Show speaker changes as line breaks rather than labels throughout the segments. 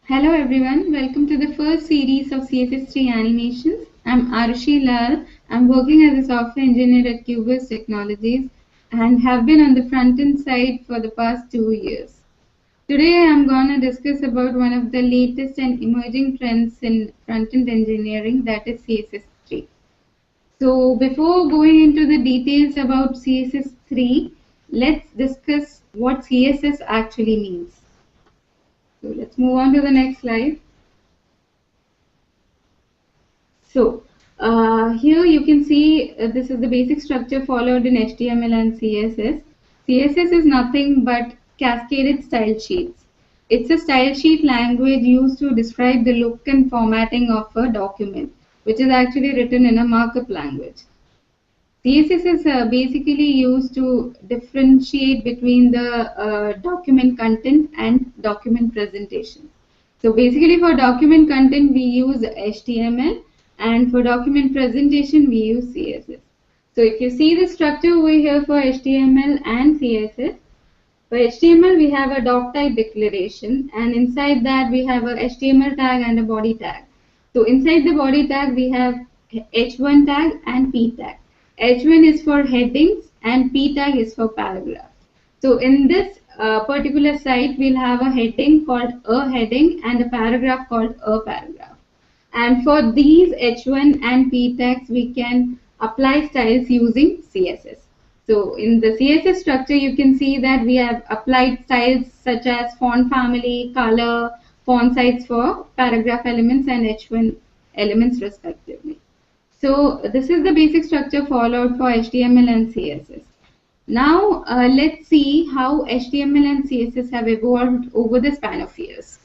Hello everyone, welcome to the first series of CSS3 Animations. I'm Arushi Lal. I'm working as a software engineer at Cubase Technologies and have been on the front-end side for the past 2 years. Today I'm going to discuss about one of the latest and emerging trends in front-end engineering, that is CSS3. So before going into the details about CSS3, let's discuss what CSS actually means. So let's move on to the next slide. So here you can see this is the basic structure followed in HTML and CSS. CSS is nothing but cascaded style sheets. It's a style sheet language used to describe the look and formatting of a document, which is actually written in a markup language. CSS is basically used to differentiate between the document content and document presentation. So basically for document content we use HTML, and for document presentation we use CSS. So if you see the structure over here for HTML and CSS, for HTML we have a doc type declaration, and inside that we have a HTML tag and a body tag. So inside the body tag we have H1 tag and P tag. H1 is for headings and P tag is for paragraph. So in this particular site we'll have a heading called a heading and a paragraph called a paragraph. And for these H1 and P tags we can apply styles using CSS. So in the CSS structure you can see that we have applied styles such as font family, color, font size for paragraph elements and H1 elements respectively. So this is the basic structure followed for HTML and CSS. Now let's see how HTML and CSS have evolved over the span of years.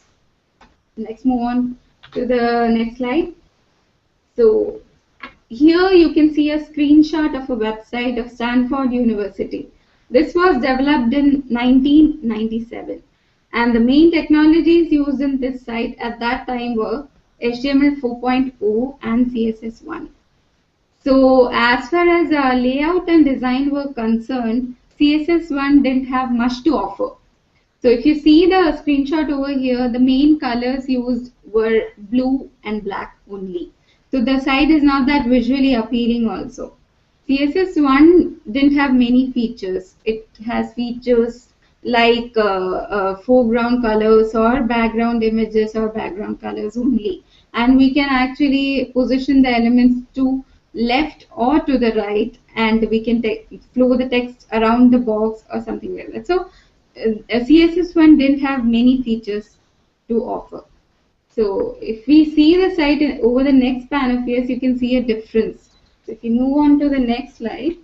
Let's move on to the next slide. So here you can see a screenshot of a website of Stanford University. This was developed in 1997, and the main technologies used in this site at that time were HTML 4.0 and CSS1. So as far as layout and design were concerned, CSS1 didn't have much to offer. So if you see the screenshot over here, the main colors used were blue and black only. So the site is not that visually appealing also. CSS1 didn't have many features. It has features like foreground colors or background images or background colors only. And we can actually position the elements to left or to the right, and we can flow the text around the box or something like that. So CSS1 didn't have many features to offer. So if we see the site over the next span of years, you can see a difference. So if you move on to the next slide.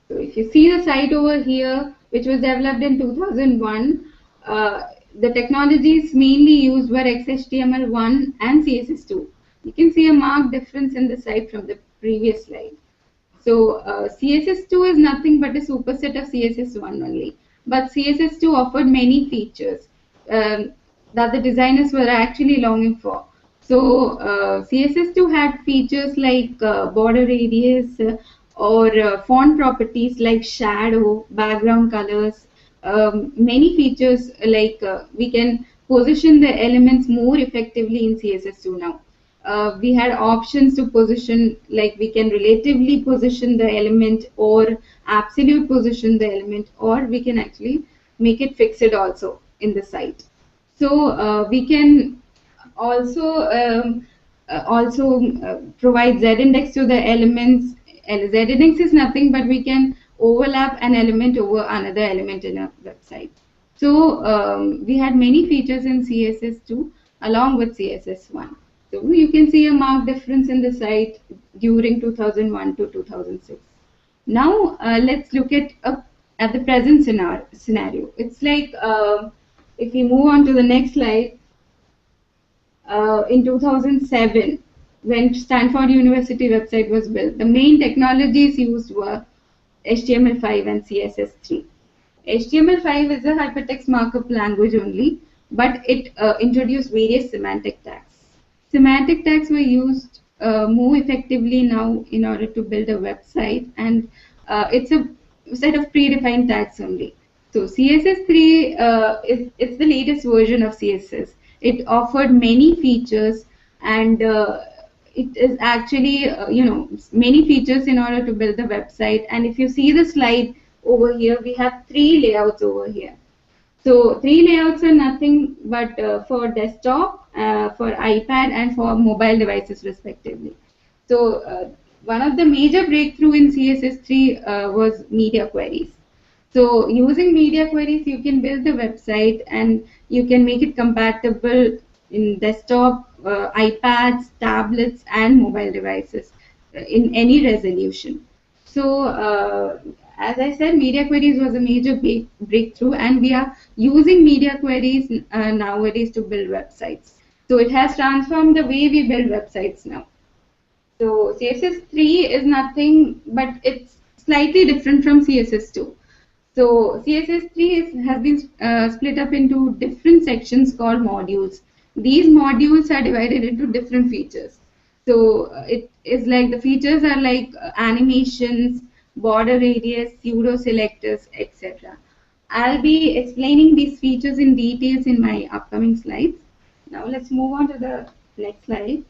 So if you see the site over here, which was developed in 2001, the technologies mainly used were XHTML1 and CSS2. You can see a marked difference in the site from the previous slide. So CSS2 is nothing but a superset of CSS1 only. But CSS2 offered many features that the designers were actually longing for. So CSS2 had features like border radius or font properties like shadow, background colors, many features like we can position the elements more effectively in CSS2 now. We had options to position, like we can relatively position the element or absolute position the element, or we can actually make it fixed also in the site. So we can also provide z-index to the elements. Z-index is nothing but we can overlap an element over another element in a website. So we had many features in CSS2 along with CSS1. So you can see a marked difference in the site during 2001 to 2006. Now let's look at the present scenario. It's like if we move on to the next slide, in 2007, when Stanford University website was built, the main technologies used were HTML5 and CSS3. HTML5 is a hypertext markup language only, but it introduced various semantic tags. Semantic tags were used more effectively now in order to build a website, and it's a set of predefined tags only. So CSS3 it's the latest version of CSS. It offered many features, and it is actually many features in order to build the website. And if you see the slide over here, we have three layouts over here. So three layouts are nothing but for desktop, for iPad, and for mobile devices respectively. So one of the major breakthrough in CSS3 was media queries. So using media queries, you can build the website and you can make it compatible in desktop, iPads, tablets, and mobile devices in any resolution. So as I said, media queries was a major breakthrough, and we are using media queries nowadays to build websites. So it has transformed the way we build websites now. So CSS3 is nothing but it's slightly different from CSS2. So CSS3 has been split up into different sections called modules. These modules are divided into different features. So it is like the features are like animations, border radius, pseudo selectors, etc. I'll be explaining these features in details in my upcoming slides. Now let's move on to the next slide.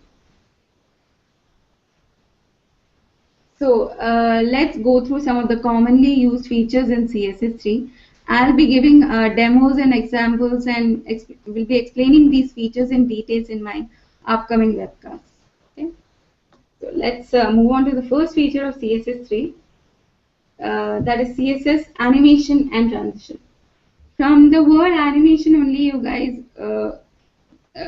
So let's go through some of the commonly used features in CSS3. I'll be giving demos and examples, and will be explaining these features in details in my upcoming webcasts. Okay. So let's move on to the first feature of CSS3, that is CSS animation and transition. From the word animation only, you guys,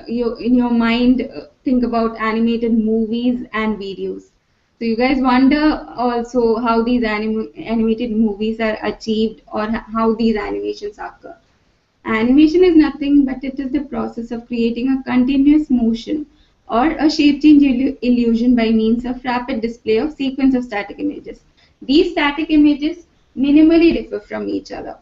you in your mind think about animated movies and videos. So you guys wonder also how these animated movies are achieved, or how these animations occur. Animation is nothing but it is the process of creating a continuous motion or a shape change illusion by means of rapid display of sequence of static images. These static images minimally differ from each other.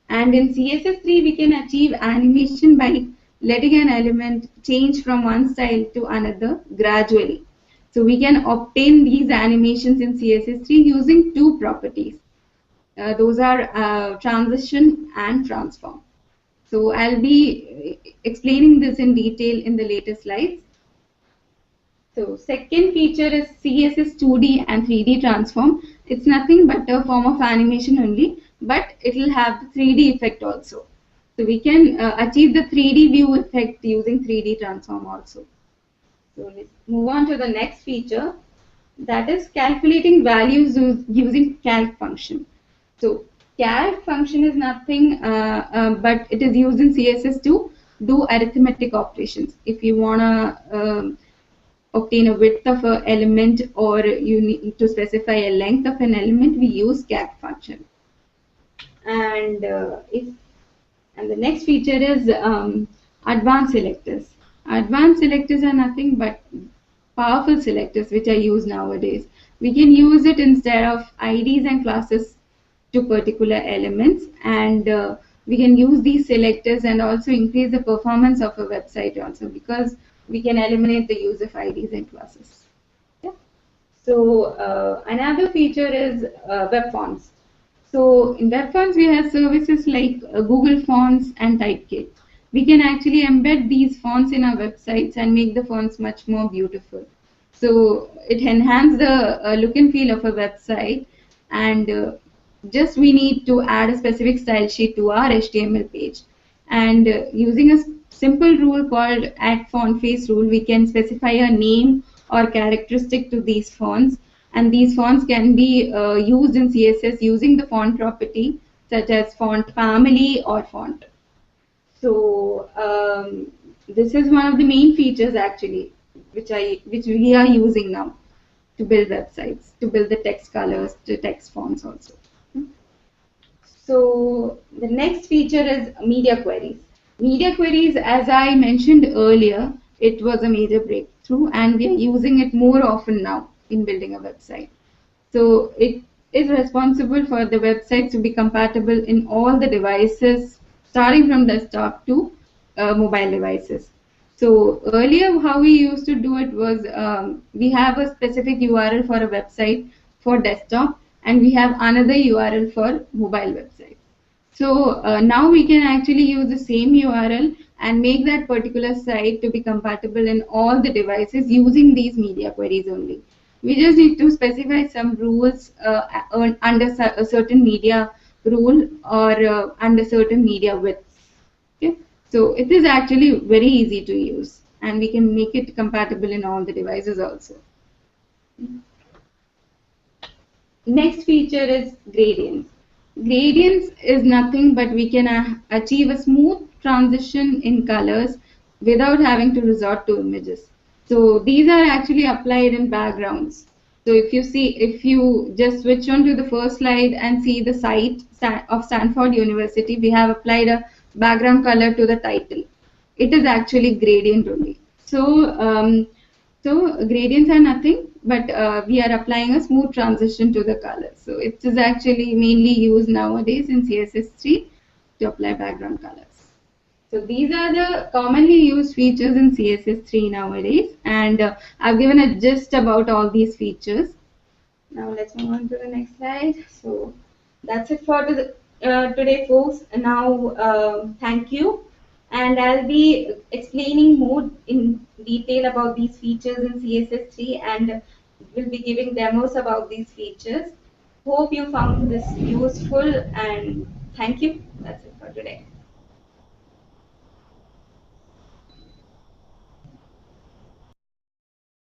And in CSS3, we can achieve animation by letting an element change from one style to another gradually. So we can obtain these animations in CSS3 using two properties. Those are transition and transform. So I'll be explaining this in detail in the later slides. So second feature is CSS 2D and 3D transform. It's nothing but a form of animation only, but it will have the 3D effect also. So we can achieve the 3D view effect using 3D transform also. So let's move on to the next feature, that is calculating values using calc function. So calc function is nothing but it is used in CSS to do arithmetic operations. If you want to obtain a width of an element, or you need to specify a length of an element, we use calc function. And the next feature is advanced selectors. Advanced selectors are nothing but powerful selectors which are used nowadays. We can use it instead of IDs and classes to particular elements, and we can use these selectors and also increase the performance of a website also, because we can eliminate the use of IDs and classes. Yeah. So another feature is web fonts. So in web fonts, we have services like Google Fonts and Typekit. We can actually embed these fonts in our websites and make the fonts much more beautiful. So it enhances the look and feel of a website, and just we need to add a specific style sheet to our HTML page. And using a simple rule called add font face rule, we can specify a name or characteristic to these fonts, and these fonts can be used in CSS using the font property such as font family or font. So this is one of the main features actually which we are using now to build websites, to build the text colors, the text fonts also. So the next feature is media queries. Media queries, as I mentioned earlier, it was a major breakthrough, and we are using it more often now in building a website. So it is responsible for the website to be compatible in all the devices, starting from desktop to mobile devices. So earlier, how we used to do it was we have a specific URL for a website for desktop, and we have another URL for mobile website. So now we can actually use the same URL and make that particular site to be compatible in all the devices using these media queries only. We just need to specify some rules under a certain media rule or under certain media width. Okay, so it is actually very easy to use, and we can make it compatible in all the devices also. Next feature is gradients. Gradients is nothing but we can achieve a smooth transition in colors without having to resort to images. So these are actually applied in backgrounds. So if you just switch on to the first slide and see the site of Stanford University, we have applied a background color to the title. It is actually gradient only. So gradients are nothing, but we are applying a smooth transition to the color. So it is actually mainly used nowadays in CSS3 to apply background colors. So these are the commonly used features in CSS3 nowadays, and I've given a gist about all these features. Now let's move on to the next slide. So that's it for today, folks. Now, thank you. And I'll be explaining more in detail about these features in CSS3 and will be giving demos about these features. Hope you found this useful and thank you. That's it for today.